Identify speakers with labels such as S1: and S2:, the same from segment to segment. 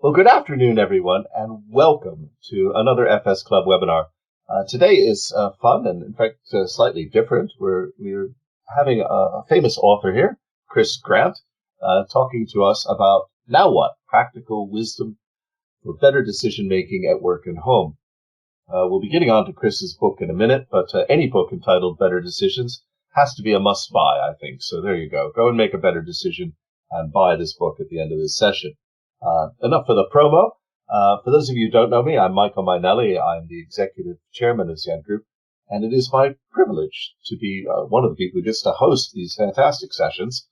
S1: Well, good afternoon, everyone, and welcome to another FS Club webinar. Today is fun and, in fact, slightly different. We're having a famous author here, Chris Grant, talking to us about now what? Practical wisdom for better decision-making at work and home. We'll be getting on to Chris's book in a minute, but any book entitled Better Decisions has to be a must-buy, I think. So there you go. Go and make a better decision and buy this book at the end of this session. Enough for the promo. For those of you who don't know me, I'm Michael Mainelli. I'm the executive chairman of Zen Group, and it is my privilege to be one of the people who gets to host these fantastic sessions.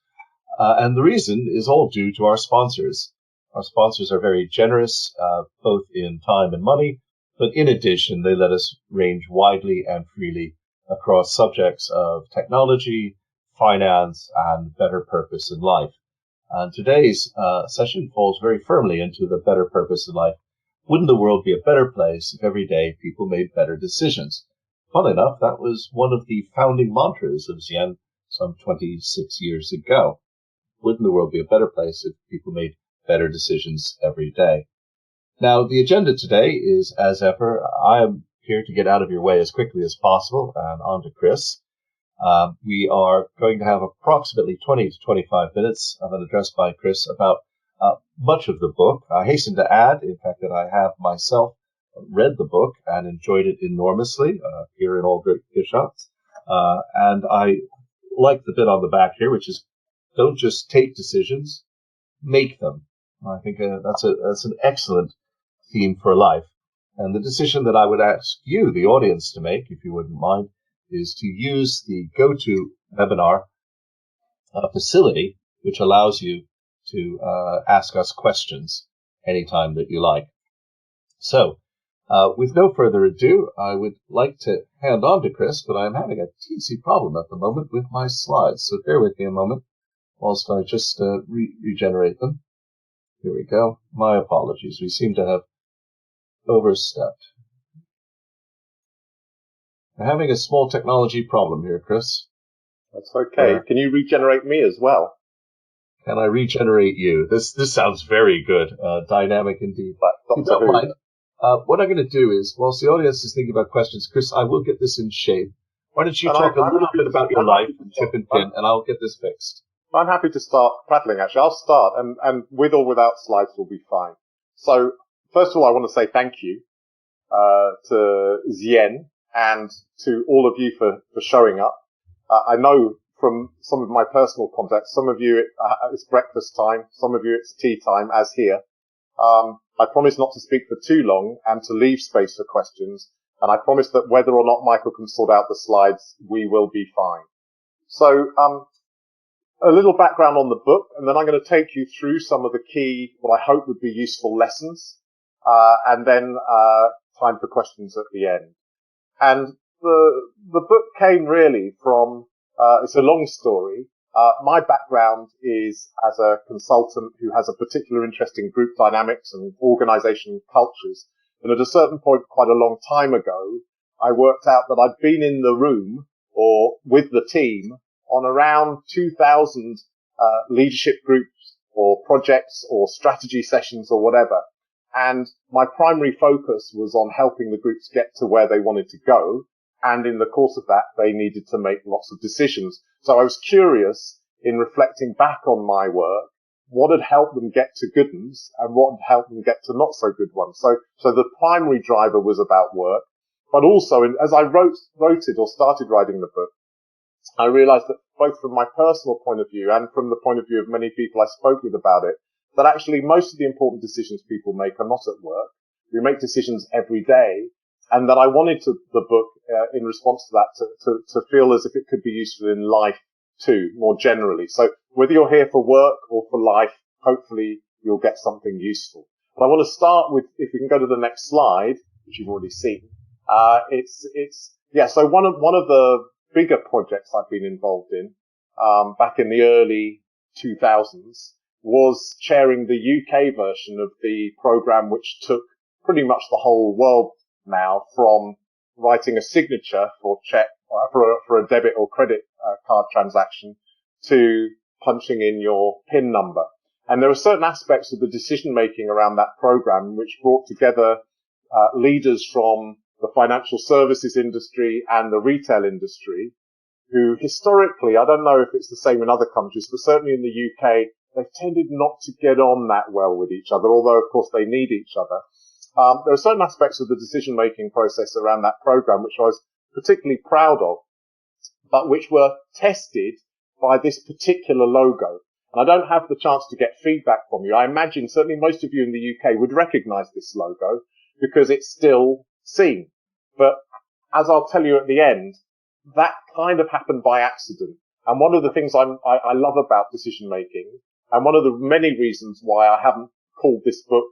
S1: And the reason is all due to our sponsors. Our sponsors are very generous, both in time and money, but in addition, they let us range widely and freely across subjects of technology, finance, and better purpose in life. And today's session falls very firmly into the better purpose in life. Wouldn't the world be a better place if every day people made better decisions? Fun enough, that was one of the founding mantras of Zen some 26 years ago. Wouldn't the world be a better place if people made better decisions every day? Now, the agenda today is, as ever, I am here to get out of your way as quickly as possible and on to Chris. We are going to have approximately 20 to 25 minutes of an address by Chris about much of the book. I hasten to add, in fact, that I have myself read the book and enjoyed it enormously here in All Good Shots. And I like the bit on the back here, which is don't just take decisions, make them. I think that's an excellent theme for life. And the decision that I would ask you, the audience, to make, if you wouldn't mind, is to use the GoToWebinar facility, which allows you to ask us questions anytime that you like. So, with no further ado, I would like to hand on to Chris, but I'm having a teensy problem at the moment with my slides. So bear with me a moment whilst I just regenerate them. Here we go. My apologies. We seem to have overstepped. I'm having a small technology problem here, Chris.
S2: That's okay. Can you regenerate me as well?
S1: Can I regenerate you? This sounds very good. Dynamic indeed. But if you don't mind, what I'm going to do is, whilst the audience is thinking about questions, Chris, I will get this in shape. Why don't you talk a little bit about your life, tip and pin, and I'll get this fixed.
S2: I'm happy to start prattling, actually. I'll start, and with or without slides will be fine. So, first of all, I want to say thank you to Zien and to all of you for showing up. I know from some of my personal contacts, some of you it's breakfast time, some of you it's tea time, as here. I promise not to speak for too long and to leave space for questions, and I promise that whether or not Michael can sort out the slides, we will be fine. So, a little background on the book, and then I'm going to take you through some of the key, what I hope would be useful lessons, and then time for questions at the end. And the book came really from, it's a long story. My background is as a consultant who has a particular interest in group dynamics and organization cultures. And at a certain point, quite a long time ago, I worked out that I'd been in the room or with the team on around 2,000 leadership groups or projects or strategy sessions or whatever. And my primary focus was on helping the groups get to where they wanted to go. And in the course of that, they needed to make lots of decisions. So I was curious in reflecting back on my work, what had helped them get to good ones and what had helped them get to not so good ones. So the primary driver was about work, but also as I wrote it or started writing the book, I realized that both from my personal point of view and from the point of view of many people I spoke with about it, that actually most of the important decisions people make are not at work. We make decisions every day. And that I wanted the book, in response to that, to feel as if it could be useful in life too, more generally. So whether you're here for work or for life, hopefully you'll get something useful. But I want to start with, if we can go to the next slide, which you've already seen. So one of the bigger projects I've been involved in, back in the early 2000s was chairing the UK version of the program, which took pretty much the whole world now from writing a signature for a debit or credit card transaction to punching in your PIN number. And there were certain aspects of the decision making around that program which brought together leaders from the financial services industry and the retail industry, who historically, I don't know if it's the same in other countries, but certainly in the UK, they've tended not to get on that well with each other, although of course they need each other. There are certain aspects of the decision-making process around that program which I was particularly proud of, but which were tested by this particular logo. And I don't have the chance to get feedback from you. I imagine certainly most of you in the UK would recognize this logo because it's still seen. But as I'll tell you at the end, that kind of happened by accident. And one of the things I love about decision making, and one of the many reasons why I haven't called this book,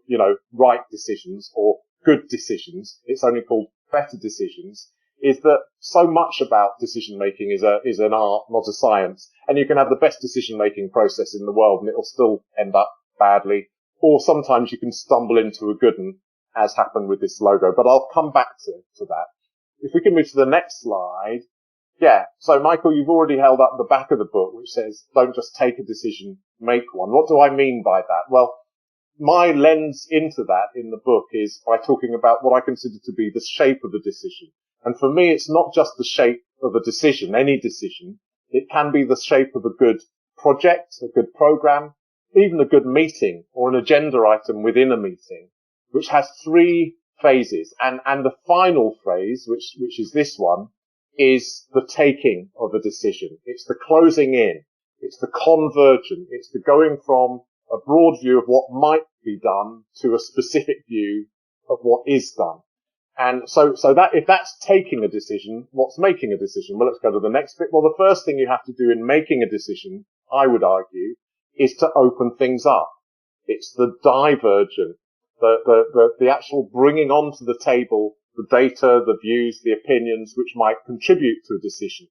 S2: Right Decisions or Good Decisions, it's only called Better Decisions, is that so much about decision making is an art, not a science. And you can have the best decision making process in the world and it'll still end up badly. Or sometimes you can stumble into a good one, as happened with this logo. But I'll come back to that. If we can move to the next slide. Yeah. So Michael, you've already held up the back of the book, which says, don't just take a decision, make one. What do I mean by that? Well, my lens into that in the book is by talking about what I consider to be the shape of a decision. And for me, it's not just the shape of a decision, any decision. It can be the shape of a good project, a good program, even a good meeting or an agenda item within a meeting, which has 3 phases. And the final phase, which is this one, is the taking of a decision. It's the closing in. It's the convergent. It's the going from a broad view of what might be done to a specific view of what is done. And so that if that's taking a decision, what's making a decision? Well, let's go to the next bit. Well, the first thing you have to do in making a decision, I would argue, is to open things up. It's the divergent, the actual bringing onto the table the data, the views, the opinions which might contribute to a decision.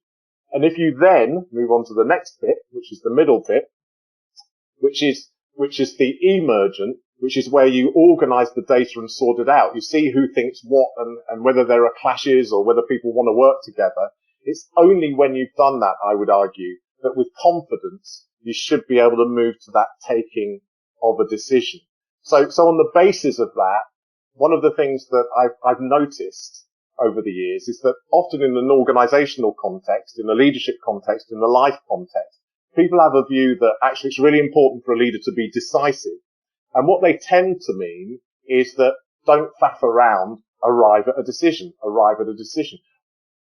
S2: And if you then move on to the next bit, which is the middle bit, which is the emergent, which is where you organize the data and sort it out. You see who thinks what and whether there are clashes or whether people want to work together. It's only when you've done that, I would argue, that with confidence, you should be able to move to that taking of a decision. So on the basis of that, one of the things that I've noticed over the years is that often in an organizational context, in a leadership context, in a life context, people have a view that actually it's really important for a leader to be decisive. And what they tend to mean is that don't faff around, arrive at a decision.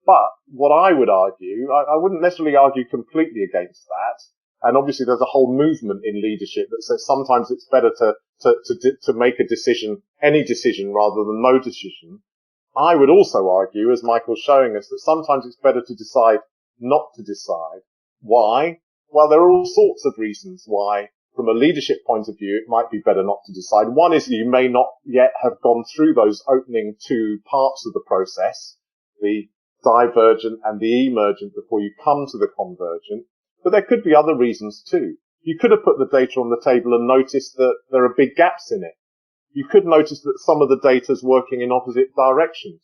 S2: But what I would argue, I wouldn't necessarily argue completely against that. And obviously there's a whole movement in leadership that says sometimes it's better to make a decision, any decision rather than no decision. I would also argue, as Michael's showing us, that sometimes it's better to decide not to decide. Why? Well, there are all sorts of reasons why, from a leadership point of view, it might be better not to decide. One is you may not yet have gone through those opening 2 parts of the process, the divergent and the emergent, before you come to the convergent. But there could be other reasons too. You could have put the data on the table and noticed that there are big gaps in it. You could notice that some of the data is working in opposite directions.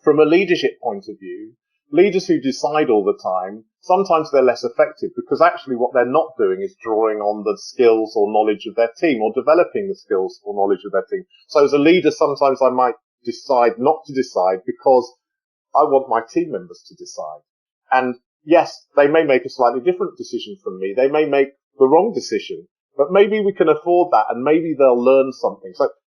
S2: From a leadership point of view, leaders who decide all the time, sometimes they're less effective because actually what they're not doing is drawing on the skills or knowledge of their team or developing the skills or knowledge of their team. So as a leader, sometimes I might decide not to decide because I want my team members to decide. And yes, they may make a slightly different decision from me. They may make the wrong decision, but maybe we can afford that and maybe they'll learn something.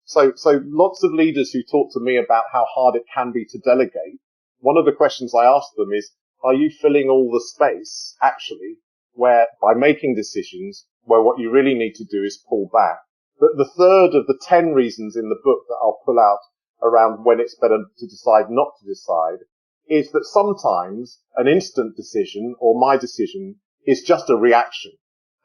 S2: So lots of leaders who talk to me about how hard it can be to delegate, one of the questions I ask them is, are you filling all the space actually where by making decisions where what you really need to do is pull back? But the third of the 10 reasons in the book that I'll pull out around when it's better to decide not to decide is that sometimes an instant decision or my decision is just a reaction.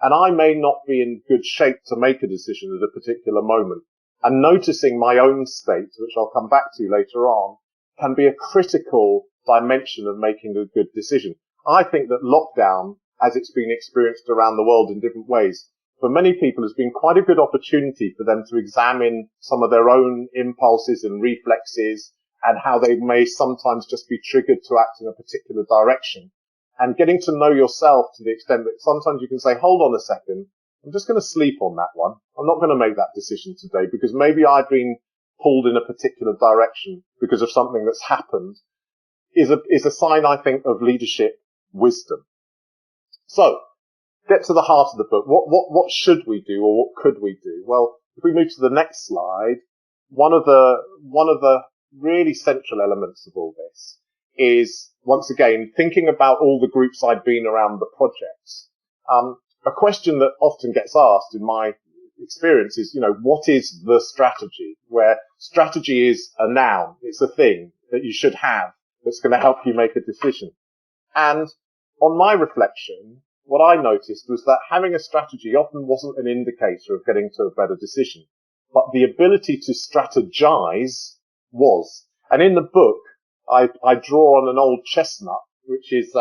S2: And I may not be in good shape to make a decision at a particular moment. And noticing my own state, which I'll come back to later on, can be a critical dimension of making a good decision. I think that lockdown, as it's been experienced around the world in different ways, for many people has been quite a good opportunity for them to examine some of their own impulses and reflexes and how they may sometimes just be triggered to act in a particular direction. And getting to know yourself to the extent that sometimes you can say, hold on a second, I'm just going to sleep on that one. I'm not going to make that decision today because maybe I've been pulled in a particular direction because of something that's happened is a sign, I think, of leadership wisdom. So, get to the heart of the book. What should we do or what could we do? Well, if we move to the next slide, one of the really central elements of all this is, once again, thinking about all the groups I'd been around the projects. A question that often gets asked in my experience is, what is the strategy? Where strategy is a noun. It's a thing that you should have that's going to help you make a decision. And on my reflection, what I noticed was that having a strategy often wasn't an indicator of getting to a better decision, but the ability to strategize was. And in the book, I draw on an old chestnut, which is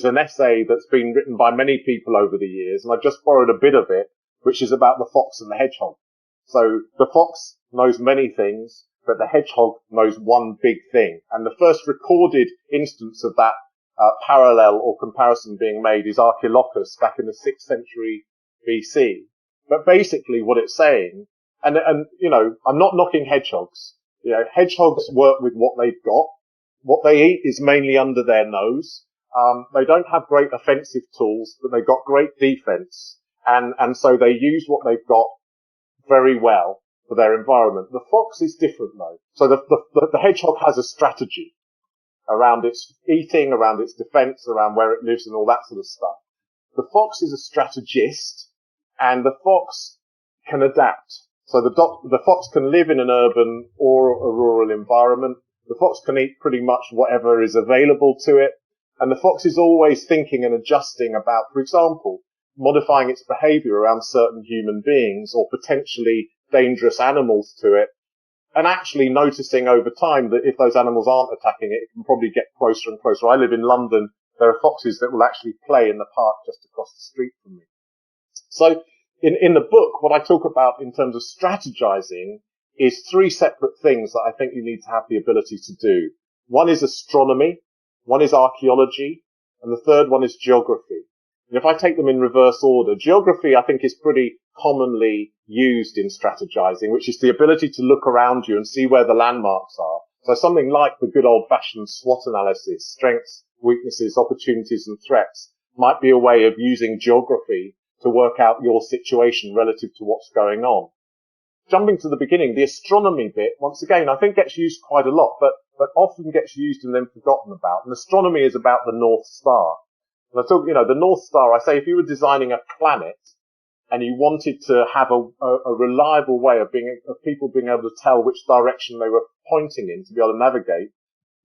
S2: an essay that's been written by many people over the years, and I've just borrowed a bit of it, which is about the fox and the hedgehog. So the fox knows many things, but the hedgehog knows one big thing. And the first recorded instance of that parallel or comparison being made is Archilochus back in the 6th century BC. But basically what it's saying, and I'm not knocking hedgehogs. Hedgehogs work with what they've got. What they eat is mainly under their nose. They don't have great offensive tools, but they've got great defense. And so they use what they've got very well for their environment. The fox is different though. So the hedgehog has a strategy around its eating, around its defense, around where it lives and all that sort of stuff. The fox is a strategist, and the fox can adapt. So the fox can live in an urban or a rural environment. The fox can eat pretty much whatever is available to it. And the fox is always thinking and adjusting about, for example, modifying its behavior around certain human beings or potentially dangerous animals to it. And actually noticing over time that if those animals aren't attacking it, it can probably get closer and closer. I live in London. There are foxes that will actually play in the park just across the street from me. So in the book, what I talk about in terms of strategizing is 3 separate things that I think you need to have the ability to do. One is astronomy, one is archaeology, and the third one is geography. And if I take them in reverse order, geography I think is pretty commonly used in strategizing, which is the ability to look around you and see where the landmarks are. So something like the good old-fashioned SWOT analysis, strengths, weaknesses, opportunities, and threats, might be a way of using geography to work out your situation relative to what's going on. Jumping to the beginning, the astronomy bit, once again, I think gets used quite a lot, but often gets used and then forgotten about. And astronomy is about the North Star. And I talk, the North Star, I say if you were designing a planet and you wanted to have a reliable way of people being able to tell which direction they were pointing in to be able to navigate,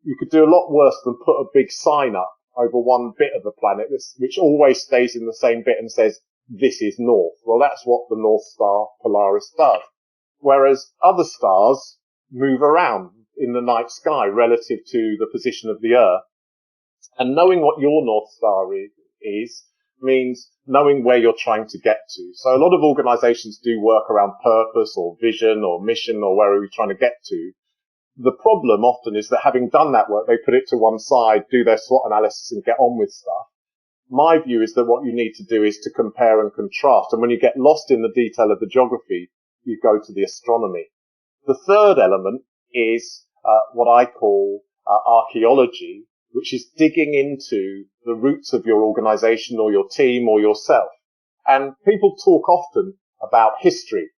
S2: you could do a lot worse than put a big sign up over one bit of the planet, which always stays in the same bit and says, this is north. Well, that's what the North Star Polaris does. Whereas other stars move around in the night sky relative to the position of the Earth. And knowing what your North Star is means knowing where you're trying to get to. So a lot of organizations do work around purpose or vision or mission or where are we trying to get to. The problem often is that having done that work, they put it to one side, do their SWOT analysis and get on with stuff. My view is that what you need to do is to compare and contrast. And when you get lost in the detail of the geography, you go to the astronomy. The third element is what I call archaeology, which is digging into the roots of your organization or your team or yourself. And people talk often about history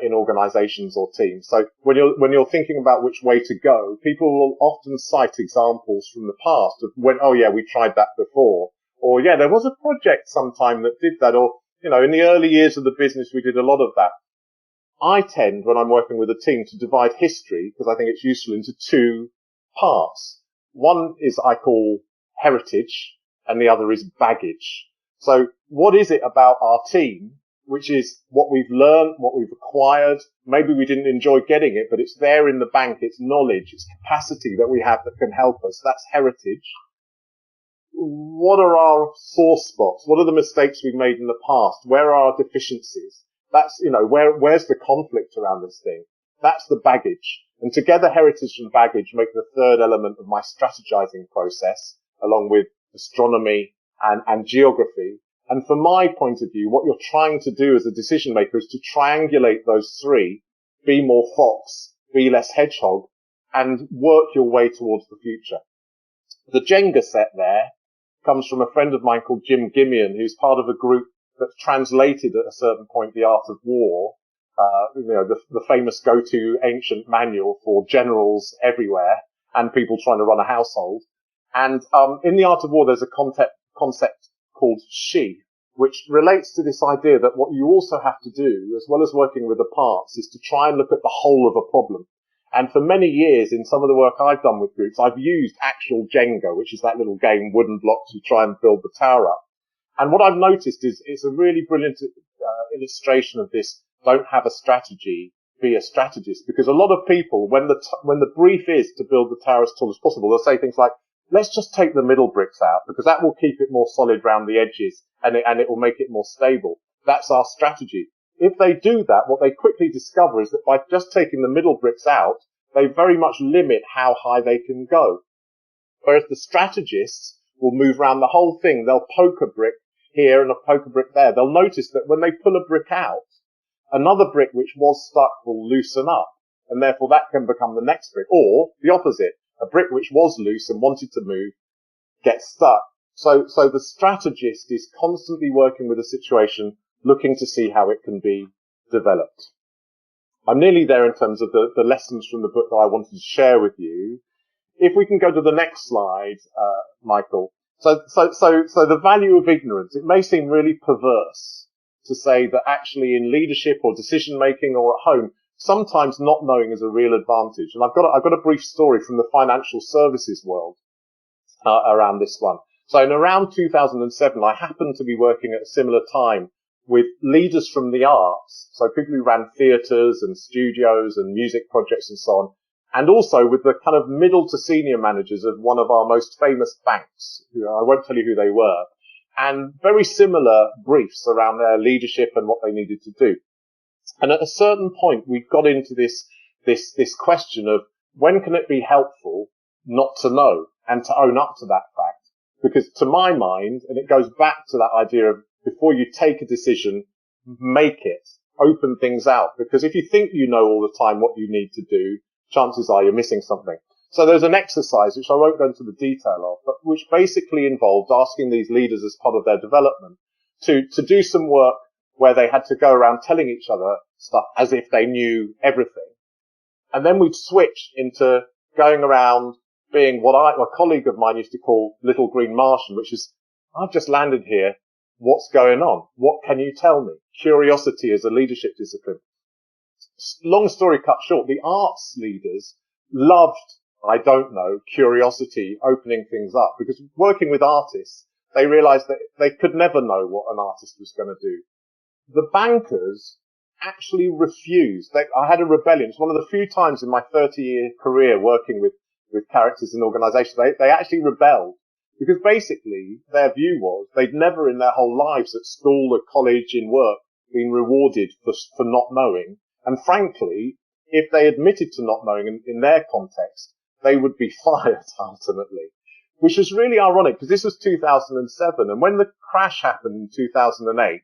S2: in organizations or teams. So when you're thinking about which way to go, people will often cite examples from the past of when, oh yeah, we tried that before. Or yeah, there was a project sometime that did that. Or, in the early years of the business, we did a lot of that. I tend, when I'm working with a team, to divide history, because I think it's useful, into 2 parts. One is I call heritage, and the other is baggage. So what is it about our team, which is what we've learned, what we've acquired? Maybe we didn't enjoy getting it, but it's there in the bank. It's knowledge, it's capacity that we have that can help us. That's heritage. What are our sore spots? What are the mistakes we've made in the past? Where are our deficiencies? That's, where's the conflict around this thing? That's the baggage. And together, heritage and baggage make the third element of my strategizing process, along with astronomy and geography. And from my point of view, what you're trying to do as a decision maker is to triangulate those three, be more fox, be less hedgehog, and work your way towards the future. The Jenga set there comes from a friend of mine called Jim Gimian, who's part of a group that translated at a certain point The Art of War, the famous go-to ancient manual for generals everywhere and people trying to run a household. And in The Art of War, there's a concept called she, which relates to this idea that what you also have to do, as well as working with the parts, is to try and look at the whole of a problem. And for many years, in some of the work I've done with groups, I've used actual Jenga, which is that little game, wooden blocks, you try and build the tower up. And what I've noticed is it's a really brilliant illustration of this. Don't have a strategy, be a strategist. Because a lot of people, when the brief is to build the tower as tall as possible, they'll say things like, let's just take the middle bricks out because that will keep it more solid round the edges and it will make it more stable. That's our strategy. If they do that, what they quickly discover is that by just taking the middle bricks out, they very much limit how high they can go. Whereas the strategists will move around the whole thing. They'll poke a brick here and a poke a brick there. They'll notice that when they pull a brick out, another brick which was stuck will loosen up, and therefore that can become the next brick. Or the opposite, a brick which was loose and wanted to move gets stuck. So the strategist is constantly working with a situation, looking to see how it can be developed. I'm nearly there in terms of the lessons from the book that I wanted to share with you. If we can go to the next slide, Michael. So the value of ignorance. It may seem really perverse to say that actually in leadership or decision making or at home, sometimes not knowing is a real advantage. And I've got a brief story from the financial services world around this one. So in around 2007, I happened to be working at a similar time with leaders from the arts, so people who ran theatres and studios and music projects and so on, and also with the kind of middle to senior managers of one of our most famous banks, who I won't tell you who they were, and very similar briefs around their leadership and what they needed to do. And at a certain point, we got into this question of when can it be helpful not to know and to own up to that fact? Because to my mind, and it goes back to that idea of before you take a decision, make it, open things out. Because if you think you know all the time what you need to do, chances are you're missing something. So there's an exercise, which I won't go into the detail of, but which basically involved asking these leaders as part of their development to do some work where they had to go around telling each other stuff as if they knew everything. And then we'd switch into going around being what a colleague of mine used to call Little Green Martian, which is, I've just landed here. What's going on? What can you tell me? Curiosity as a leadership discipline. Long story cut short, the arts leaders loved, I don't know, curiosity, opening things up, because working with artists, they realized that they could never know what an artist was going to do. The bankers actually refused. I had a rebellion. It's one of the few times in my 30-year career working with characters in organizations, they actually rebelled. Because basically, their view was they'd never in their whole lives at school, at college, in work, been rewarded for not knowing. And frankly, if they admitted to not knowing in their context, they would be fired ultimately. Which was really ironic, because this was 2007. And when the crash happened in 2008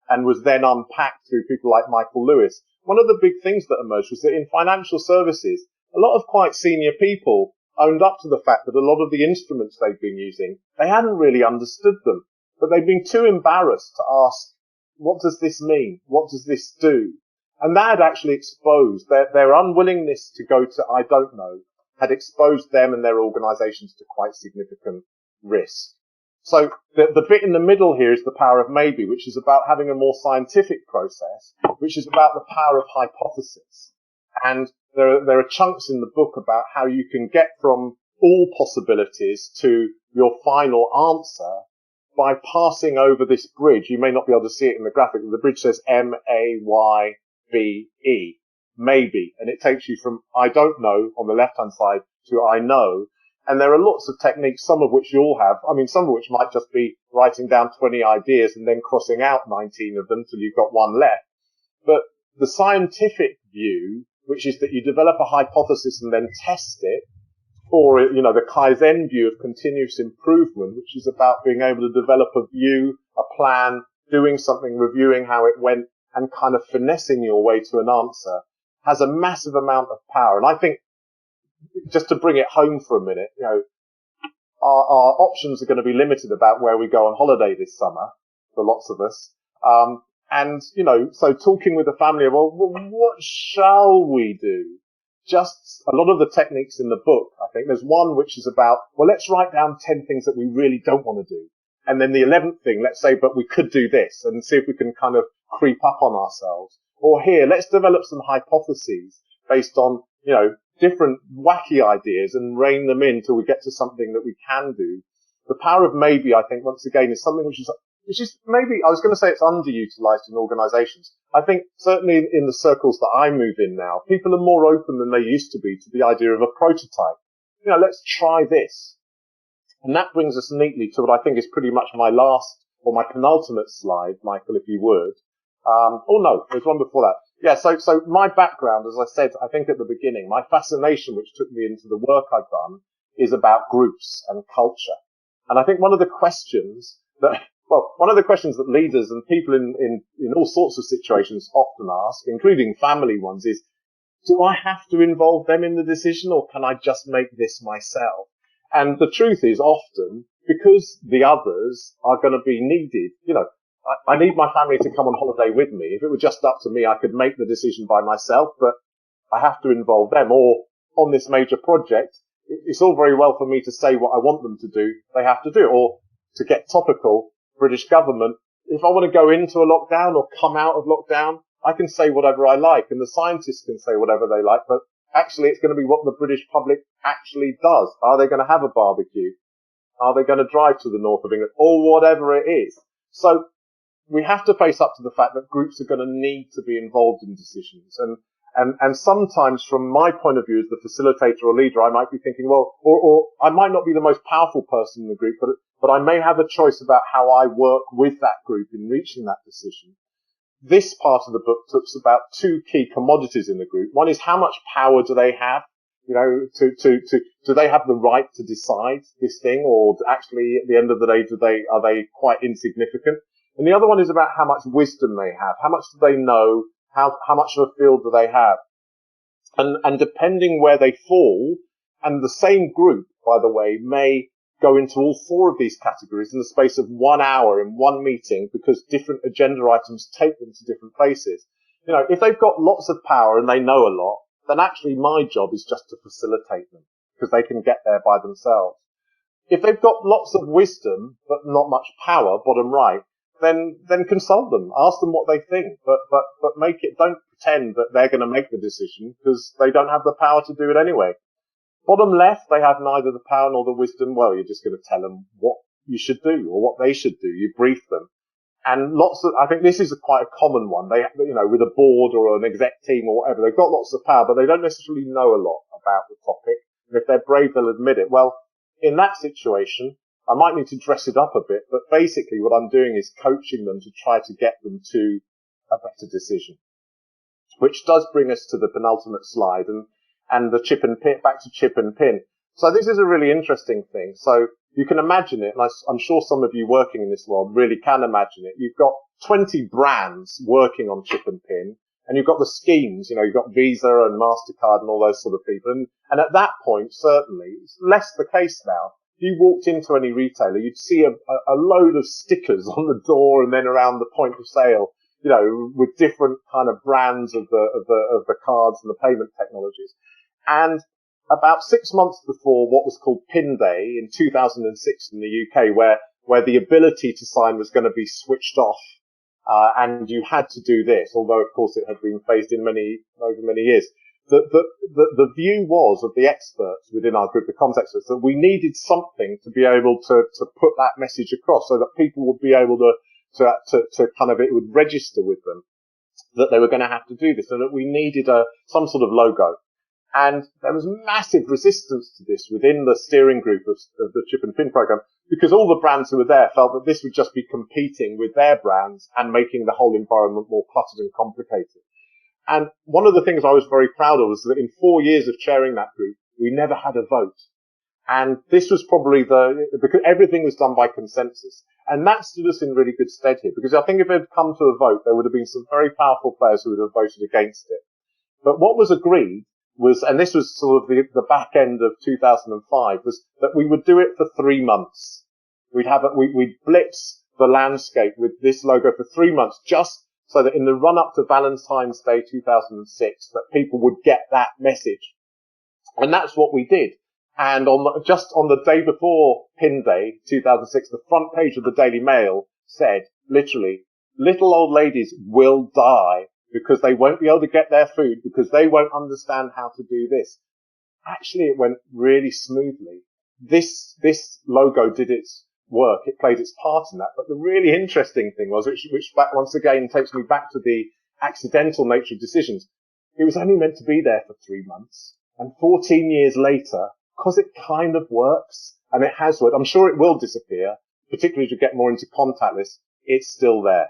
S2: and was then unpacked through people like Michael Lewis, one of the big things that emerged was that in financial services, a lot of quite senior people owned up to the fact that a lot of the instruments they'd been using, they hadn't really understood them, but they'd been too embarrassed to ask, what does this mean? What does this do? And that had actually exposed their unwillingness to go to I don't know, had exposed them and their organizations to quite significant risk. So the bit in the middle here is the power of maybe, which is about having a more scientific process, which is about the power of hypothesis. And there are chunks in the book about how you can get from all possibilities to your final answer by passing over this bridge. You may not be able to see it in the graphic, but the bridge says M-A-Y-B-E, maybe. And it takes you from I don't know on the left-hand side to I know. And there are lots of techniques, some of which you all have. I mean, some of which might just be writing down 20 ideas and then crossing out 19 of them till you've got one left. But the scientific view, which is that you develop a hypothesis and then test it, or, the Kaizen view of continuous improvement, which is about being able to develop a view, a plan, doing something, reviewing how it went, and kind of finessing your way to an answer has a massive amount of power. And I think, just to bring it home for a minute, our options are going to be limited about where we go on holiday this summer for lots of us. And, so talking with the family, well, what shall we do? Just a lot of the techniques in the book, I think there's one which is about, well, let's write down 10 things that we really don't want to do. And then the 11th thing, let's say, but we could do this, and see if we can kind of creep up on ourselves. Or here, let's develop some hypotheses based on, different wacky ideas and rein them in till we get to something that we can do. The power of maybe, I think, once again, is something which is maybe, I was going to say it's underutilized in organizations. I think certainly in the circles that I move in now, people are more open than they used to be to the idea of a prototype. Let's try this. And that brings us neatly to what I think is pretty much my last, or my penultimate slide, Michael, if you would. No, there's one before that. Yeah, so my background, as I said, I think at the beginning, my fascination, which took me into the work I've done, is about groups and culture. And I think one of the questions that leaders and people in all sorts of situations often ask, including family ones, is, do I have to involve them in the decision, or can I just make this myself? And the truth is, often, because the others are going to be needed, I need my family to come on holiday with me. If it were just up to me, I could make the decision by myself, but I have to involve them. Or on this major project, it's all very well for me to say what I want them to do. They have to do it. Or to get topical, British government, if I want to go into a lockdown or come out of lockdown, I can say whatever I like, and the scientists can say whatever they like, but actually it's going to be what the British public actually does. Are they going to have a barbecue? Are they going to drive to the north of England? Or whatever it is. So we have to face up to the fact that groups are going to need to be involved in decisions. And sometimes from my point of view as the facilitator or leader, I might be thinking, well, or I might not be the most powerful person in the group, but I may have a choice about how I work with that group in reaching that decision. This part of the book talks about two key commodities in the group. One is, how much power do they have? Do they have the right to decide this thing, or actually at the end of the day, are they quite insignificant? And the other one is about how much wisdom they have. How much do they know? How much of a field do they have? And depending where they fall, and the same group, by the way, may go into all four of these categories in the space of 1 hour in one meeting, because different agenda items take them to different places. If they've got lots of power and they know a lot, then actually my job is just to facilitate them, because they can get there by themselves. If they've got lots of wisdom, but not much power, bottom right, then consult them, ask them what they think, but don't pretend that they're going to make the decision, because they don't have the power to do it anyway. Bottom left, they have neither the power nor the wisdom. Well, you're just going to tell them what you should do or what they should do. You brief them. And I think this is quite a common one. They, with a board or an exec team or whatever, they've got lots of power, but they don't necessarily know a lot about the topic. And if they're brave, they'll admit it. Well, in that situation, I might need to dress it up a bit, but basically what I'm doing is coaching them to try to get them to a better decision. Which does bring us to the penultimate slide and the chip and pin, back to chip and pin. So this is a really interesting thing. So you can imagine it, and I'm sure some of you working in this world really can imagine it. You've got 20 brands working on chip and pin, and you've got the schemes, you've got Visa and MasterCard and all those sort of people. And at that point, certainly, it's less the case now. If you walked into any retailer, you'd see a load of stickers on the door and then around the point of sale, with different kind of brands of the cards and the payment technologies. And about 6 months before what was called PIN Day in 2006 in the UK, where the ability to sign was going to be switched off, and you had to do this, although of course it had been phased in over many years. The view was of the experts within our group, the comms experts, that we needed something to be able to put that message across, so that people would be able to kind of, it would register with them that they were going to have to do this, and that we needed some sort of logo. And there was massive resistance to this within the steering group of the chip and pin program, because all the brands who were there felt that this would just be competing with their brands and making the whole environment more cluttered and complicated. And one of the things I was very proud of was that in 4 years of chairing that group, we never had a vote. And this was probably because everything was done by consensus. And that stood us in really good stead here, because I think if it had come to a vote, there would have been some very powerful players who would have voted against it. But what was agreed was, and this was sort of the back end of 2005, was that we would do it for 3 months. We'd blitz the landscape with this logo for 3 months, just so that in the run up to Valentine's Day 2006, that people would get that message. And that's what we did. And just on the day before Pin Day 2006, the front page of the Daily Mail said, literally, little old ladies will die because they won't be able to get their food because they won't understand how to do this. Actually, it went really smoothly. This logo did its work. It played its part in that. But the really interesting thing was, which back, once again takes me back to the accidental nature of decisions. It was only meant to be there for 3 months. And 14 years later, because it kind of works, and it has worked, I'm sure it will disappear, particularly as you get more into contactless, it's still there.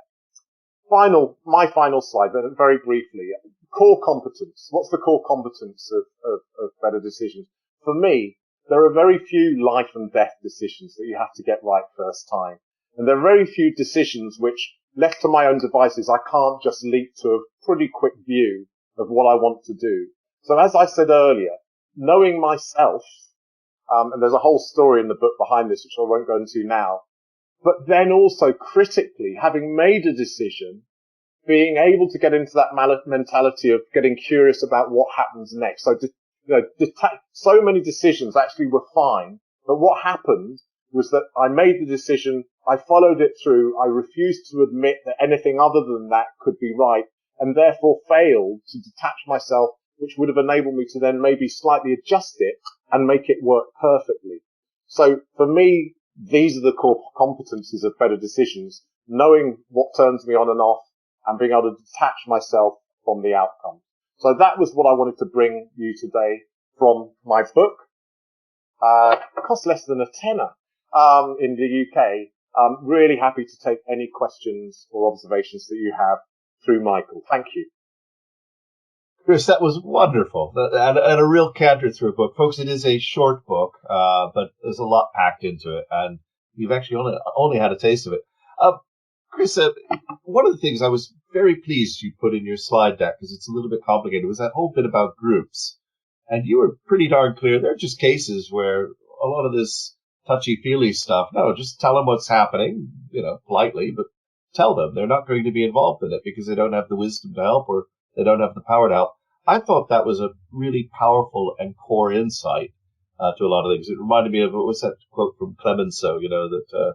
S2: My final slide, but very briefly, core competence. What's the core competence of better decisions? For me, there are very few life and death decisions that you have to get right first time. And there are very few decisions which, left to my own devices, I can't just leap to a pretty quick view of what I want to do. So as I said earlier, knowing myself, and there's a whole story in the book behind this, which I won't go into now, but then also critically, having made a decision, being able to get into that mentality of getting curious about what happens next. So, so many decisions actually were fine, but what happened was that I made the decision, I followed it through, I refused to admit that anything other than that could be right, and therefore failed to detach myself, which would have enabled me to then maybe slightly adjust it and make it work perfectly. So for me, these are the core competencies of better decisions, knowing what turns me on and off and being able to detach myself from the outcome. So that was what I wanted to bring you today from my book. It costs less than a tenner in the UK. Really happy to take any questions or observations that you have through Michael. Thank you.
S1: Chris, that was wonderful, and a real canter through a book. Folks, it is a short book, but there's a lot packed into it, and you've actually only had a taste of it. Chris, one of the things I was very pleased you put in your slide deck, because it's a little bit complicated, was that whole bit about groups. And you were pretty darn clear. There are just cases where a lot of this touchy-feely stuff, no, just tell them what's happening, politely, but tell them. They're not going to be involved in it because they don't have the wisdom to help or they don't have the power to help. I thought that was a really powerful and core insight to a lot of things. It reminded me of, what was that quote from Clemenceau, that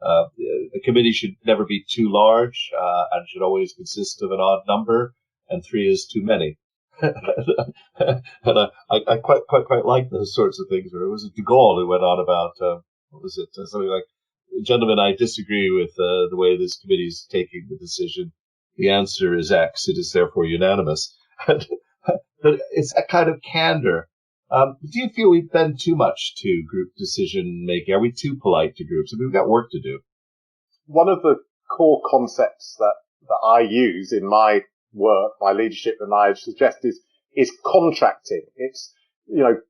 S1: a committee should never be too large and should always consist of an odd number, and 3 is too many. And I quite like those sorts of things. Or it was De Gaulle who went on about, something like, gentlemen, I disagree with the way this committee is taking the decision. The answer is X. It is therefore unanimous. But it's a kind of candor. Do you feel we bend too much to group decision making? Are we too polite to groups? I mean, we've got work to do.
S2: One of the core concepts that I use in my work, my leadership, and I suggest is contracting. It's,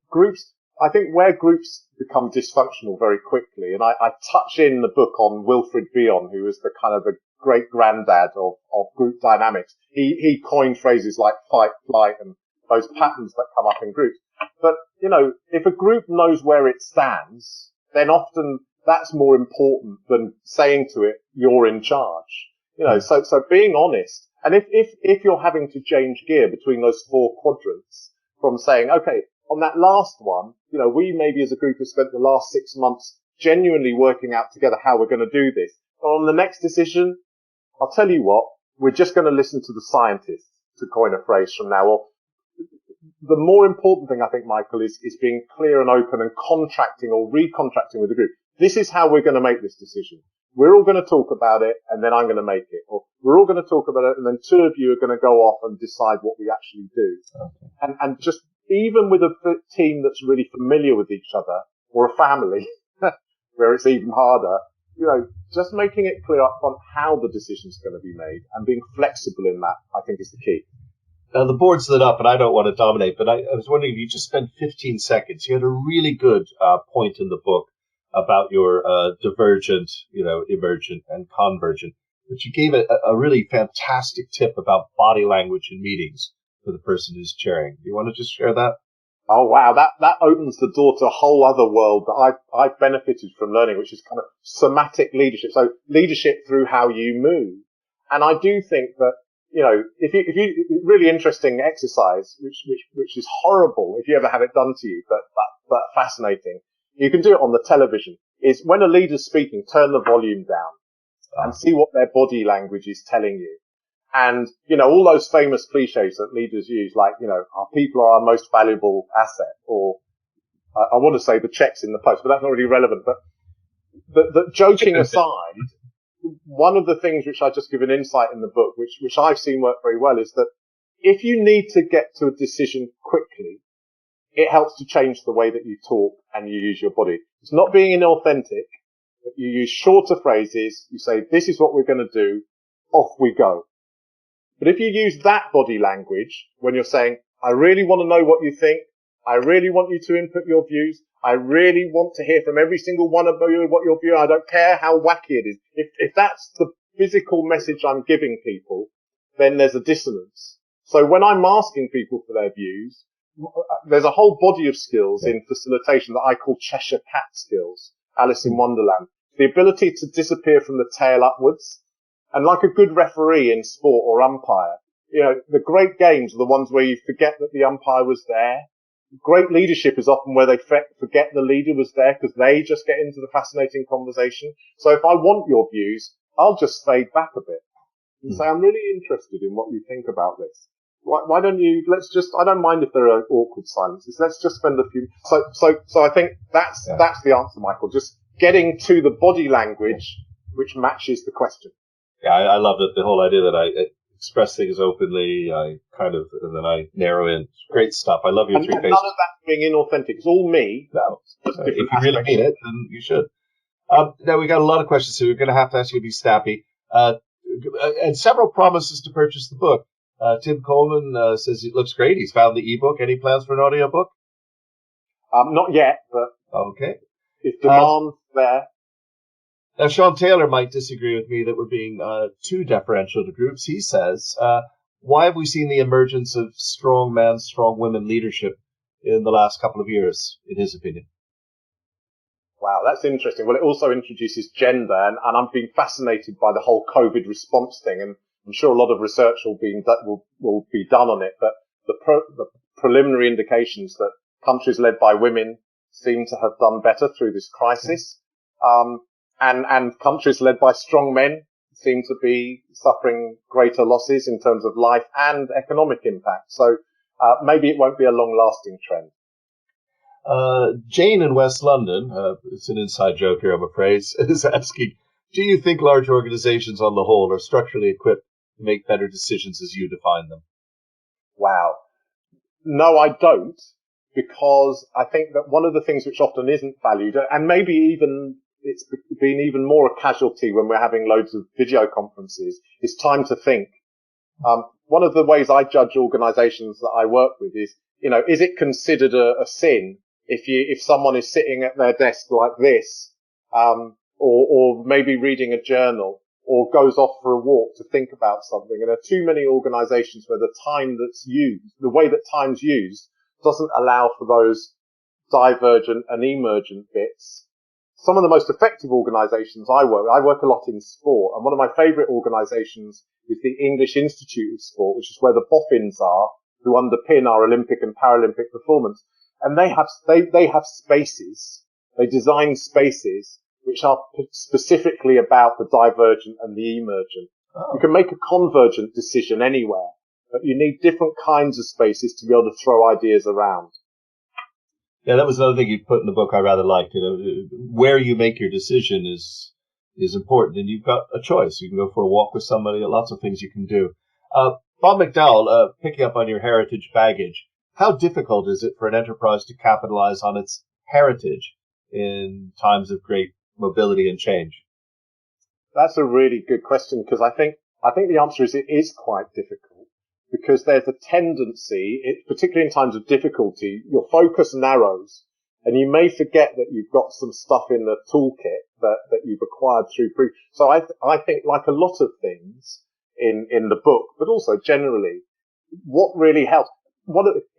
S2: groups. I think where groups become dysfunctional very quickly, and I touch in the book on Wilfred Bion, who was the kind of the great granddad of group dynamics. He coined phrases like fight, flight, and those patterns that come up in groups. But, if a group knows where it stands, then often that's more important than saying to it, you're in charge. So being honest. And if you're having to change gear between those 4 quadrants from saying, okay, on that last one, we maybe as a group have spent the last 6 months genuinely working out together how we're going to do this. But on the next decision, I'll tell you what, we're just going to listen to the scientists, to coin a phrase from now on. The more important thing, I think, Michael, is being clear and open and contracting or recontracting with the group. This is how we're going to make this decision. We're all going to talk about it, and then I'm going to make it. Or we're all going to talk about it, and then 2 of you are going to go off and decide what we actually do. Okay. And just even with a team that's really familiar with each other, or a family, where it's even harder, just making it clear up front how the decision's going to be made and being flexible in that, I think, is the key.
S1: Now, the board's lit up, and I don't want to dominate, but I was wondering if you just spent 15 seconds. You had a really good point in the book about your divergent, emergent and convergent. But you gave a really fantastic tip about body language in meetings for the person who's chairing. Do you want to just share that?
S2: Oh wow, that opens the door to a whole other world that I've benefited from learning, which is kind of somatic leadership. So leadership through how you move. And I do think that, if you really interesting exercise, which is horrible if you ever have it done to you, but fascinating. You can do it on the television. Is when a leader's speaking, turn the volume down and see what their body language is telling you. And, all those famous cliches that leaders use, like, our people are our most valuable asset, or I want to say the checks in the post, but that's not really relevant. But the joking aside, one of the things which I just give an insight in the book, which I've seen work very well, is that if you need to get to a decision quickly, it helps to change the way that you talk and you use your body. It's not being inauthentic, but you use shorter phrases. You say, this is what we're going to do. Off we go. But if you use that body language when you're saying, I really want to know what you think, I really want you to input your views, I really want to hear from every single one of you what your view, I don't care how wacky it is. If that's the physical message I'm giving people, then there's a dissonance. So when I'm asking people for their views, there's a whole body of skills in facilitation that I call Cheshire Cat skills, Alice in Wonderland. The ability to disappear from the tail upwards. And like a good referee in sport or umpire, the great games are the ones where you forget that the umpire was there. Great leadership is often where they forget the leader was there because they just get into the fascinating conversation. So if I want your views, I'll just fade back a bit and say, I'm really interested in what you think about this. Why don't you, I don't mind if there are awkward silences. Let's just spend a few. So I think that's the answer, Michael. Just getting to the body language which matches the question.
S1: Yeah, I love it. The whole idea that I express things openly, and then I narrow in. Great stuff. I love your three phases.
S2: None of that being inauthentic. It's all me.
S1: No. If you really mean it, then you should. Now, we got a lot of questions, so we're going to have to ask you to be snappy. And several promises to purchase the book. Tim Coleman says it looks great. He's found the ebook. Any plans for an audiobook?
S2: Not yet, but
S1: okay.
S2: If demand's there.
S1: Now, Sean Taylor might disagree with me that we're being too deferential to groups. He says, why have we seen the emergence of strong men, strong women leadership in the last couple of years, in his opinion?
S2: Wow, that's interesting. Well, it also introduces gender, and I've been fascinated by the whole COVID response thing, and I'm sure a lot of research will be done on it. But the preliminary indications that countries led by women seem to have done better through this crisis. And countries led by strong men seem to be suffering greater losses in terms of life and economic impact. So maybe it won't be a long-lasting trend.
S1: Jane in West London, it's an inside joke here, I'm afraid, is asking, do you think large organizations on the whole are structurally equipped to make better decisions as you define them?
S2: Wow. No, I don't, because I think that one of the things which often isn't valued, and maybe even it's been even more a casualty when we're having loads of video conferences, is time to think. One of the ways I judge organizations that I work with is, is it considered a sin if someone is sitting at their desk like this, or maybe reading a journal, or goes off for a walk to think about something? And there are too many organizations where the time that's used, the way that time's used, doesn't allow for those divergent and emergent bits. Some of the most effective organizations I work a lot in sport, and one of my favorite organizations is the English Institute of Sport, which is where the boffins are, who underpin our Olympic and Paralympic performance. And they have spaces, they design spaces which are specifically about the divergent and the emergent. Oh. You can make a convergent decision anywhere, but you need different kinds of spaces to be able to throw ideas around.
S1: Yeah, that was another thing you put in the book I rather liked. Where you make your decision is important, and you've got a choice. You can go for a walk with somebody, lots of things you can do. Bob McDowell, picking up on your heritage baggage, how difficult is it for an enterprise to capitalize on its heritage in times of great mobility and change?
S2: That's a really good question, because I think the answer is it is quite difficult. Because there's a tendency, particularly in times of difficulty, your focus narrows And you may forget that you've got some stuff in the toolkit that you've acquired through proof. So I think like a lot of things in the book, but also generally, what really helps,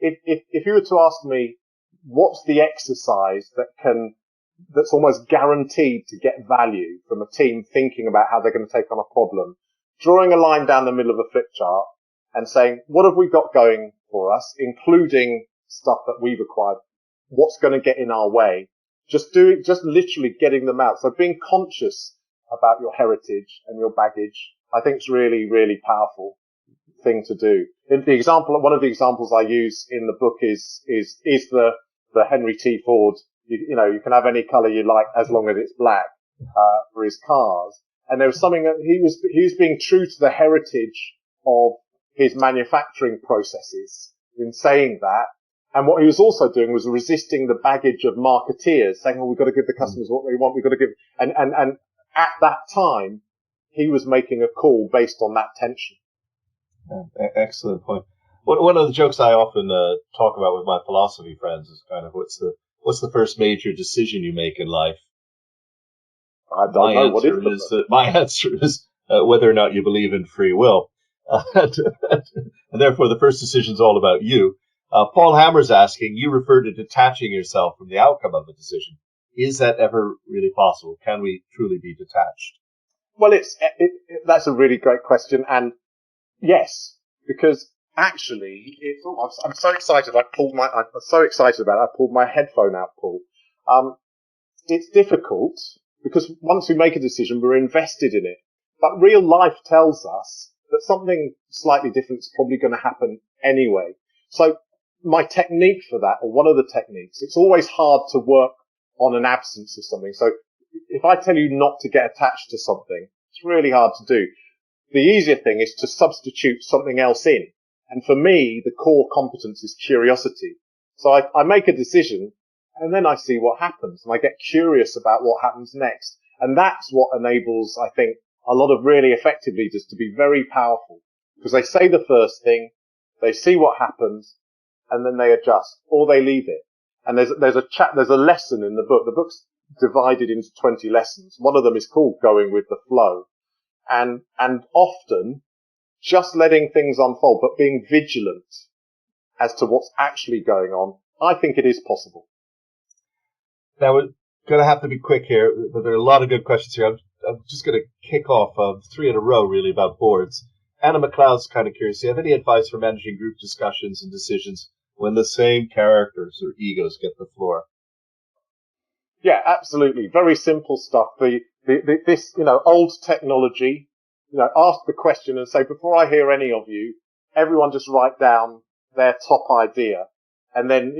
S2: if you were to ask me, what's the exercise that's almost guaranteed to get value from a team thinking about how they're going to take on a problem, drawing a line down the middle of a flip chart and saying, what have we got going for us, including stuff that we've acquired? What's going to get in our way? Just literally getting them out. So being conscious about your heritage and your baggage, I think is really, really powerful thing to do. One of the examples I use in the book is the Henry T. Ford. You can have any color you like as long as it's black, for his cars. And there was something that he was being true to the heritage of his manufacturing processes in saying that. And what he was also doing was resisting the baggage of marketeers saying, we've got to give the customers what they want. We've got to give, and at that time, he was making a call based on that tension.
S1: Yeah, excellent point. One of the jokes I often talk about with my philosophy friends is kind of what's the first major decision you make in life?
S2: I don't know. What is
S1: my answer is whether or not you believe in free will. And therefore, the first decision is all about you. Paul Hammer's asking, you refer to detaching yourself from the outcome of a decision. Is that ever really possible? Can we truly be detached?
S2: Well, that's a really great question. And yes, because actually, I'm so excited. I'm so excited about it. I pulled my headphone out, Paul. It's difficult because once we make a decision, we're invested in it. But real life tells us that something slightly different is probably going to happen anyway. So my technique for that, or one of the techniques, it's always hard to work on an absence of something. So if I tell you not to get attached to something, it's really hard to do. The easier thing is to substitute something else in. And for me, the core competence is curiosity. So I make a decision and then I see what happens and I get curious about what happens next. And that's what enables, I think, a lot of really effective leaders to be very powerful because they say the first thing, they see what happens, and then they adjust or they leave it. And there's a lesson in the book. The book's divided into 20 lessons. One of them is called Going with the Flow. And often just letting things unfold, but being vigilant as to what's actually going on. I think it is possible.
S1: Now we're going to have to be quick here, but there are a lot of good questions here. I'm just going to kick off 3 in a row, really, about boards. Anna McLeod's kind of curious. Do you have any advice for managing group discussions and decisions when the same characters or egos get the floor?
S2: Yeah, absolutely. Very simple stuff. This, old technology, ask the question and say, before I hear any of you, everyone just write down their top idea. And then,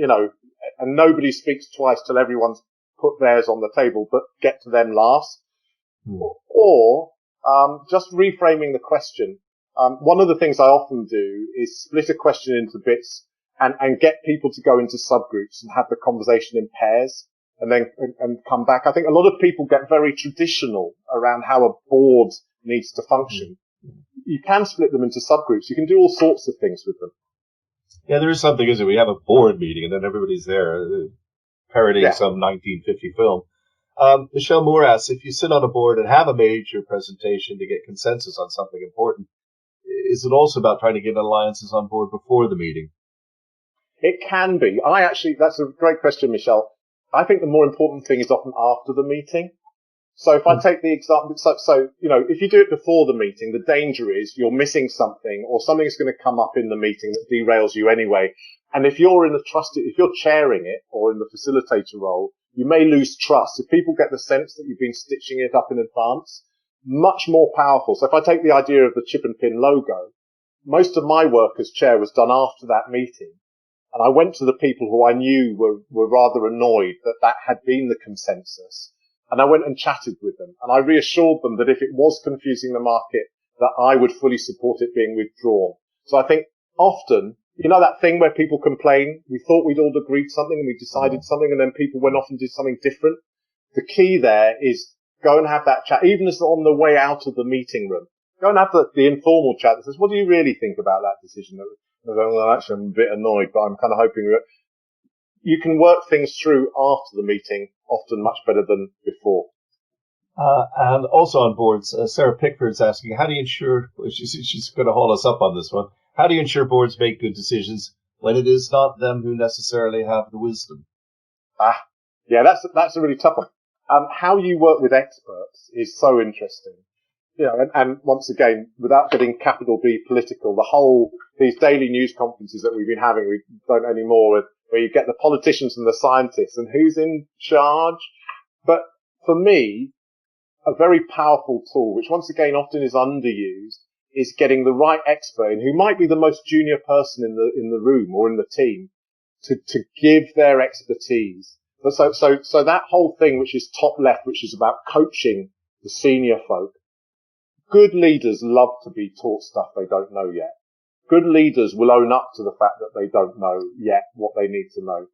S2: and nobody speaks twice till everyone's put theirs on the table, but get to them last. Or just reframing the question. One of the things I often do is split a question into bits and get people to go into subgroups and have the conversation in pairs and then and come back. I think a lot of people get very traditional around how a board needs to function. You can split them into subgroups. You can do all sorts of things with them.
S1: Yeah, there is something, isn't it? We have a board meeting and then everybody's there parodying some 1950 film. Michelle Moore asks, if you sit on a board and have a major presentation to get consensus on something important, is it also about trying to get alliances on board before the meeting?
S2: It can be. That's a great question, Michelle. I think the more important thing is often after the meeting. So if I take the example, if you do it before the meeting, the danger is you're missing something or something's going to come up in the meeting that derails you anyway. And if you're if you're chairing it or in the facilitator role, you may lose trust. If people get the sense that you've been stitching it up in advance, much more powerful. So if I take the idea of the chip and pin logo, most of my work as chair was done after that meeting. And I went to the people who I knew were rather annoyed that had been the consensus. And I went and chatted with them. And I reassured them that if it was confusing the market, that I would fully support it being withdrawn. So I think often, that thing where people complain, we thought we'd all agreed something and we decided something and then people went off and did something different. The key there is go and have that chat, even if it's on the way out of the meeting room. Go and have the informal chat that says, what do you really think about that decision? Actually, I'm a bit annoyed, but I'm kind of hoping that you can work things through after the meeting, often much better than before.
S1: And also on boards, Sarah Pickford's asking, how do you ensure, she's going to hold us up on this one, how do you ensure boards make good decisions when it is not them who necessarily have the wisdom?
S2: Yeah, that's a really tough one. How you work with experts is so interesting. And once again, without getting capital B political, these daily news conferences that we've been having, we don't anymore, where you get the politicians and the scientists and who's in charge. But for me, a very powerful tool, which once again often is underused, is getting the right expert in, who might be the most junior person in the room or in the team, to give their expertise. So that whole thing, which is top left, which is about coaching the senior folk. Good leaders love to be taught stuff they don't know yet. Good leaders will own up to the fact that they don't know yet what they need to know.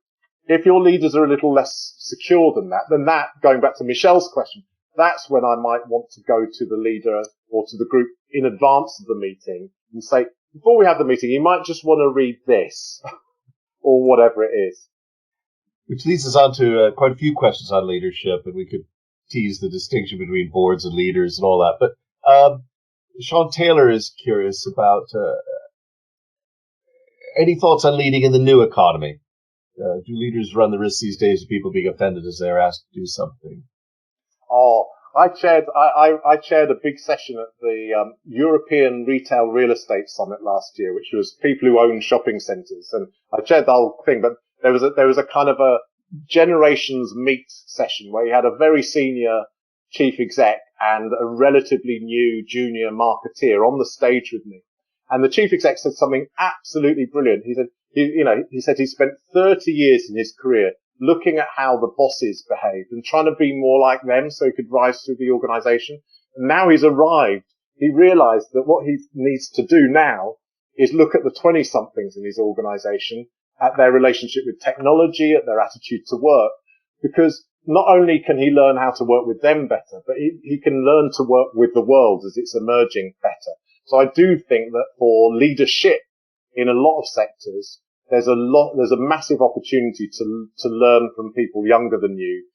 S2: If your leaders are a little less secure than that, then going back to Michelle's question, that's when I might want to go to the leader or to the group in advance of the meeting and say, before we have the meeting, you might just want to read this or whatever it is.
S1: Which leads us on to quite a few questions on leadership, and we could tease the distinction between boards and leaders and all that. But Sean Taylor is curious about any thoughts on leading in the new economy. Do leaders run the risk these days of people being offended as they're asked to do something?
S2: Oh, I chaired a big session at the European Retail Real Estate Summit last year, which was people who own shopping centres, and I chaired the whole thing. But there was a kind of a generations meet session where you had a very senior chief exec and a relatively new junior marketeer on the stage with me. And the chief exec said something absolutely brilliant. He said, he said he spent 30 years in his career looking at how the bosses behaved and trying to be more like them so he could rise through the organization. And now he's arrived. He realized that what he needs to do now is look at the 20-somethings in his organization, at their relationship with technology, at their attitude to work, because not only can he learn how to work with them better, but he can learn to work with the world as it's emerging better. So I do think that for leadership in a lot of sectors, there's a massive opportunity to learn from people younger than you.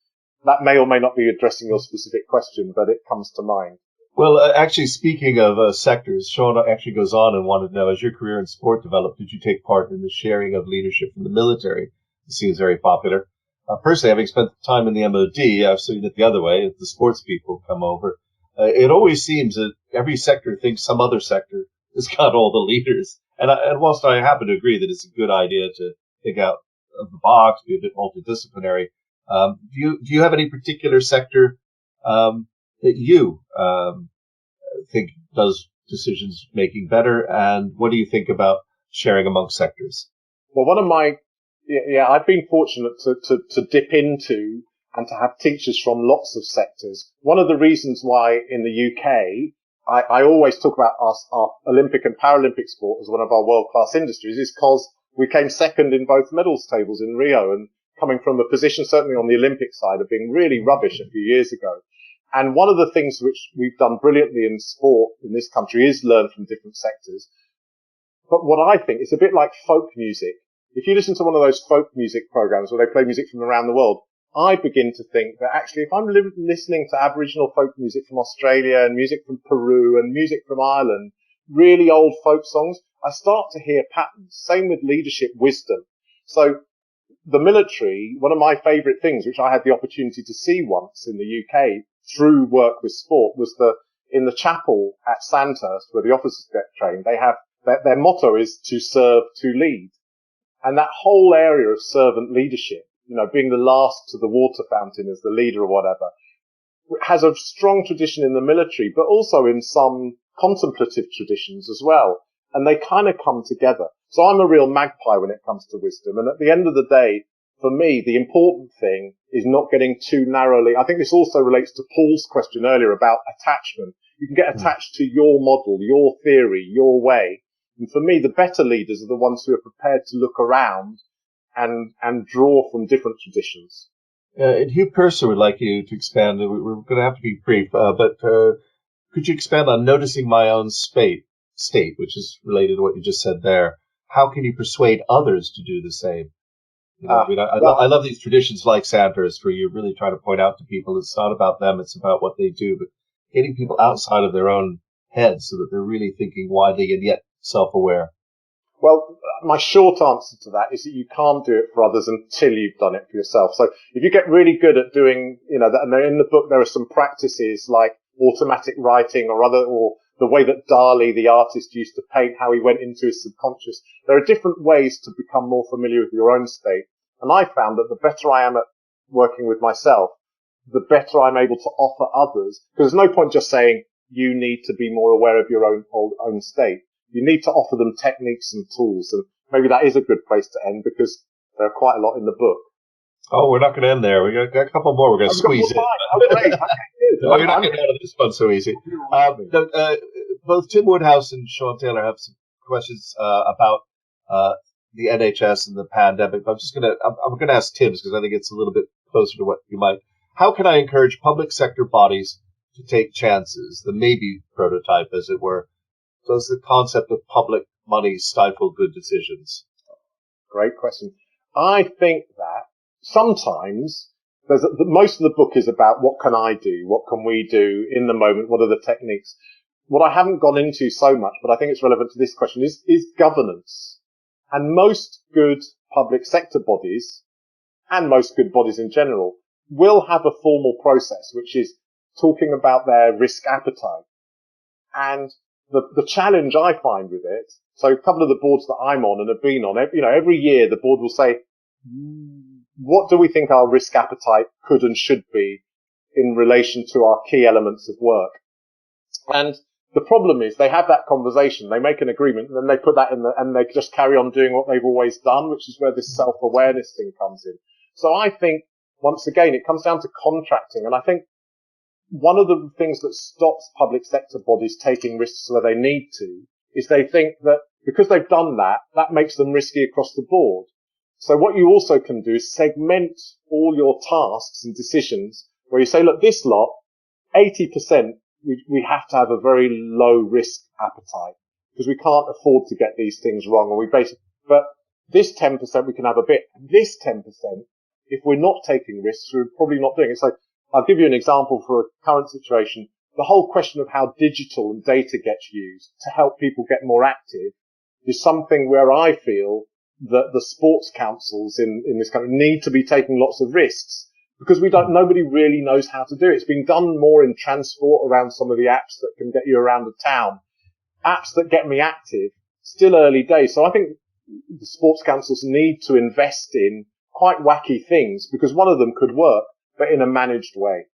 S2: That may or may not be addressing your specific question, but it comes to mind.
S1: Well, actually, speaking of sectors, Sean actually goes on and wanted to know, as your career in sport developed, did you take part in the sharing of leadership from the military? It seems very popular. Personally, having spent time in the MOD, I've seen it the other way. If the sports people come over, it always seems that every sector thinks some other sector has got all the leaders. And whilst I happen to agree that it's a good idea to think out of the box, be a bit multidisciplinary, do you have any particular sector that you think does decisions making better? And what do you think about sharing among sectors?
S2: Well, I've been fortunate to dip into and to have teachers from lots of sectors. One of the reasons why in the UK, I always talk about our Olympic and Paralympic sport as one of our world-class industries is because we came second in both medals tables in Rio, and coming from a position certainly on the Olympic side of being really rubbish a few years ago. And one of the things which we've done brilliantly in sport in this country is learn from different sectors. But what I think is a bit like folk music. If you listen to one of those folk music programs where they play music from around the world, I begin to think that actually if I'm listening to Aboriginal folk music from Australia and music from Peru and music from Ireland, really old folk songs, I start to hear patterns. Same with leadership wisdom. So the military, one of my favourite things, which I had the opportunity to see once in the UK through work with sport, was in the chapel at Sandhurst where the officers get trained, they have their motto is to serve, to lead. And that whole area of servant leadership, being the last to the water fountain as the leader or whatever, has a strong tradition in the military, but also in some contemplative traditions as well. And they kind of come together. So I'm a real magpie when it comes to wisdom. And at the end of the day, for me, the important thing is not getting too narrowly. I think this also relates to Paul's question earlier about attachment. You can get attached to your model, your theory, your way. And for me, the better leaders are the ones who are prepared to look around and draw from different traditions.
S1: And Hugh Purser would like you to expand. We're going to have to be brief, but could you expand on noticing my own state, which is related to what you just said there? How can you persuade others to do the same? I love these traditions like Santa's, where you're really trying to point out to people it's not about them, it's about what they do, but getting people outside of their own heads so that they're really thinking widely and yet self-aware.
S2: Well, my short answer to that is that you can't do it for others until you've done it for yourself. So if you get really good at doing, and in the book there are some practices like automatic writing or the way that Dali, the artist, used to paint, how he went into his subconscious. There are different ways to become more familiar with your own state. And I found that the better I am at working with myself, the better I'm able to offer others. Because there's no point just saying you need to be more aware of your own state. You need to offer them techniques and tools, and maybe that is a good place to end because there are quite a lot in the book.
S1: Oh, we're not going to end there. We got a couple more. We're going to squeeze in.
S2: Oh, great. Okay, good.
S1: No, you're not getting out of this one so easy. Both Tim Woodhouse and Sean Taylor have some questions about the NHS and the pandemic. I'm going to ask Tim's because I think it's a little bit closer to what you might. How can I encourage public sector bodies to take chances? The maybe prototype, as it were. Does the concept of public money stifle good decisions?
S2: Great question. I think that sometimes most of the book is about what can I do? What can we do in the moment? What are the techniques? What I haven't gone into so much, but I think it's relevant to this question is governance. And most good public sector bodies and most good bodies in general will have a formal process, which is talking about their risk appetite. And the challenge I find with it, so a couple of the boards that I'm on and have been on, every year the board will say, what do we think our risk appetite could and should be in relation to our key elements of work? And the problem is they have that conversation, they make an agreement, and then they put that and they just carry on doing what they've always done, which is where this self-awareness thing comes in. So I think, once again, it comes down to contracting, and I think one of the things that stops public sector bodies taking risks where they need to is they think that because they've done that, that makes them risky across the board. So what you also can do is segment all your tasks and decisions where you say, look, this lot, 80%, we have to have a very low risk appetite because we can't afford to get these things wrong. But this 10% we can have a bit. This 10%, if we're not taking risks, we're probably not doing it. So I'll give you an example for a current situation. The whole question of how digital and data gets used to help people get more active is something where I feel that the sports councils in this country need to be taking lots of risks because nobody really knows how to do it. It's been done more in transport around some of the apps that can get you around the town. Apps that get me active, still early days. So I think the sports councils need to invest in quite wacky things because one of them could work, but in a managed way.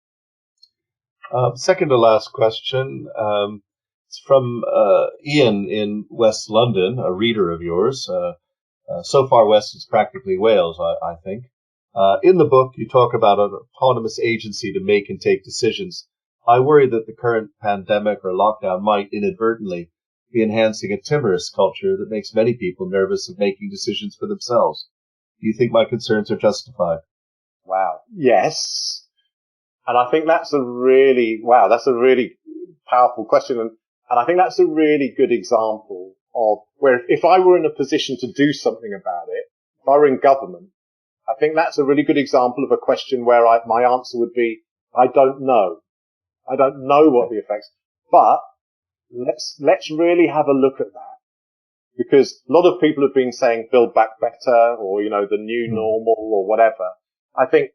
S1: Second to last question. It's from Ian in West London, a reader of yours. So far west it's practically Wales, I think. In the book, you talk about an autonomous agency to make and take decisions. I worry that the current pandemic or lockdown might inadvertently be enhancing a timorous culture that makes many people nervous of making decisions for themselves. Do you think my concerns are justified?
S2: Wow. Yes. And I think that's a really powerful question. And I think that's a really good example of where if I were in a position to do something about it, if I were in government, I think that's a really good example of a question where my answer would be, I don't know. I don't know what the effects, but let's really have a look at that. Because a lot of people have been saying build back better or, the new normal or whatever. I think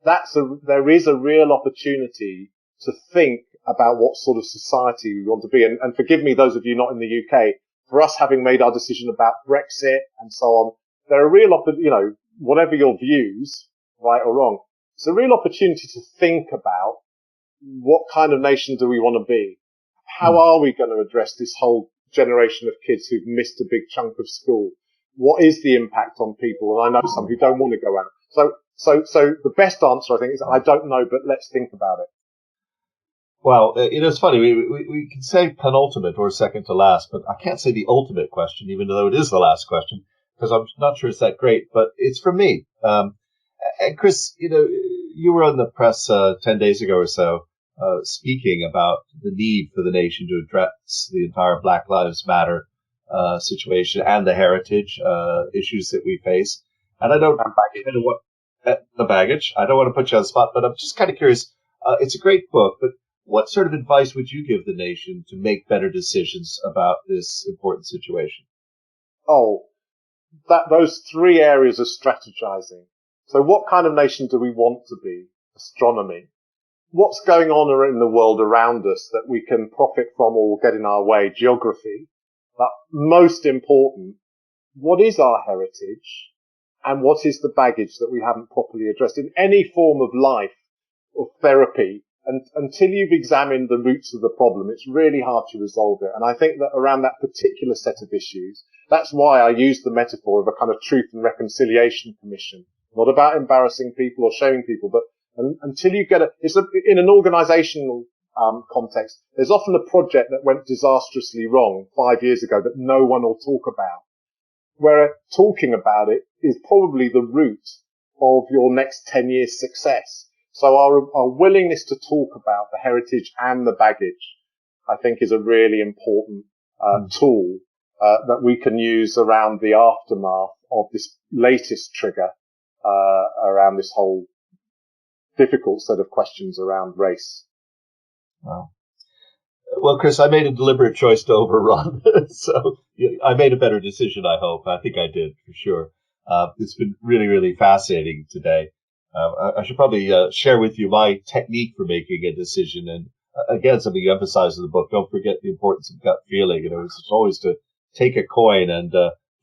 S2: there is a real opportunity to think about what sort of society we want to be. And forgive me, those of you not in the UK, for us having made our decision about Brexit and so on, there are real, whatever your views, right or wrong, it's a real opportunity to think about what kind of nation do we want to be? How are we going to address this whole generation of kids who've missed a big chunk of school? What is the impact on people? And I know some who don't want to go out. So the best answer, I think, is I don't know, but let's think about it.
S1: Well, it's funny. We can say penultimate or second to last, but I can't say the ultimate question, even though it is the last question, because I'm not sure it's that great. But it's from me. And Chris, you were on the press 10 days ago or so, speaking about the need for the nation to address the entire Black Lives Matter situation and the heritage issues that we face. And I don't
S2: And baggage.
S1: kind of want the baggage. I don't want to put you on the spot, but I'm just kind of curious. It's a great book, but what sort of advice would you give the nation to make better decisions about this important situation?
S2: Oh, those three areas of strategizing. So what kind of nation do we want to be? Astronomy. What's going on in the world around us that we can profit from or will get in our way? Geography. But most important, what is our heritage and what is the baggage that we haven't properly addressed in any form of life or therapy? And until you've examined the roots of the problem, it's really hard to resolve it. And I think that around that particular set of issues, that's why I use the metaphor of a kind of truth and reconciliation commission. Not about embarrassing people or shaming people, but until you get in an organizational context, there's often a project that went disastrously wrong 5 years ago that no one will talk about. Where talking about it is probably the root of your next 10 years' success. So our willingness to talk about the heritage and the baggage, I think, is a really important tool that we can use around the aftermath of this latest trigger around this whole difficult set of questions around race.
S1: Wow. Well, Chris, I made a deliberate choice to overrun, so I made a better decision, I hope. I think I did, for sure. It's been really, really fascinating today. I should probably share with you my technique for making a decision. And again, something you emphasize in the book, don't forget the importance of gut feeling. It's always to take a coin and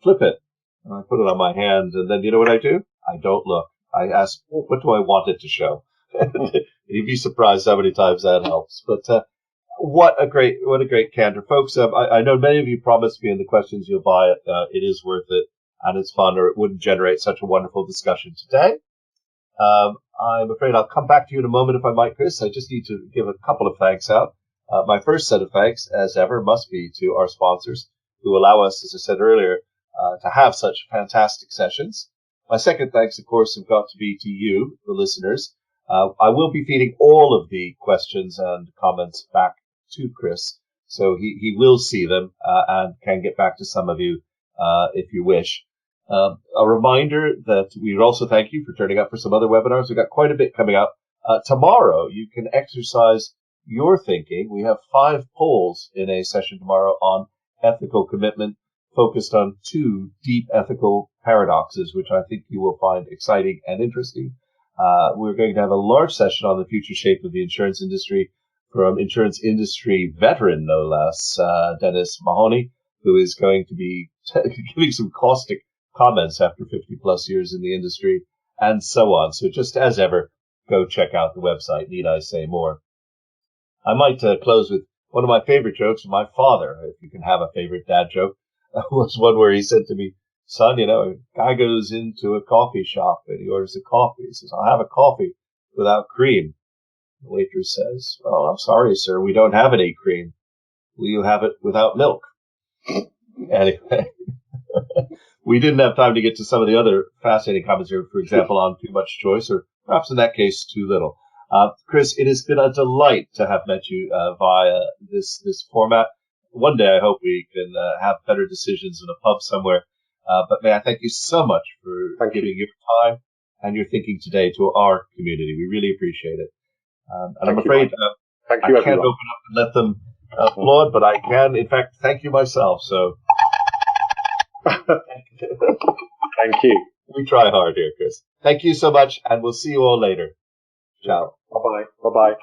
S1: flip it. And I put it on my hand, and then you know what I do? I don't look. I ask, what do I want it to show? You'd be surprised how many times that helps. But what a great candor, folks! I know many of you promised me in the questions you'll buy it. It is worth it, and it's fun, or it wouldn't generate such a wonderful discussion today. I'm afraid I'll come back to you in a moment if I might, Chris. I just need to give a couple of thanks out. My first set of thanks, as ever, must be to our sponsors who allow us, as I said earlier, to have such fantastic sessions. My second thanks, of course, have got to be to you, the listeners. I will be feeding all of the questions and comments back to Chris, so he will see them and can get back to some of you if you wish. A reminder that we would also thank you for turning up for some other webinars. We've got quite a bit coming up. Tomorrow, you can exercise your thinking. We have 5 polls in a session tomorrow on ethical commitment, focused on 2 deep ethical paradoxes, which I think you will find exciting and interesting. We're going to have a large session on the future shape of the insurance industry from insurance industry veteran, no less, Dennis Mahoney, who is going to be giving some caustic comments after 50 plus years in the industry, and so on. So just as ever, go check out the website. Need I say more? I might close with one of my favorite jokes from my father, if you can have a favorite dad joke, was one where he said to me, son, a guy goes into a coffee shop and he orders a coffee. He says, I'll have a coffee without cream. The waitress says, well, I'm sorry, sir, we don't have any cream. Will you have it without milk? Anyway, we didn't have time to get to some of the other fascinating comments here, for example, on too much choice, or perhaps in that case, too little. Chris, it has been a delight to have met you via this format. One day, I hope we can have better decisions in a pub somewhere. But may I thank you so much for giving your time and your thinking today to our community. We really appreciate it. And I'm afraid I can't open up and let them applaud, but I can, in fact, thank you myself. So
S2: thank you.
S1: We try hard here, Chris. Thank you so much, and we'll see you all later. Ciao.
S2: Bye-bye. Bye-bye.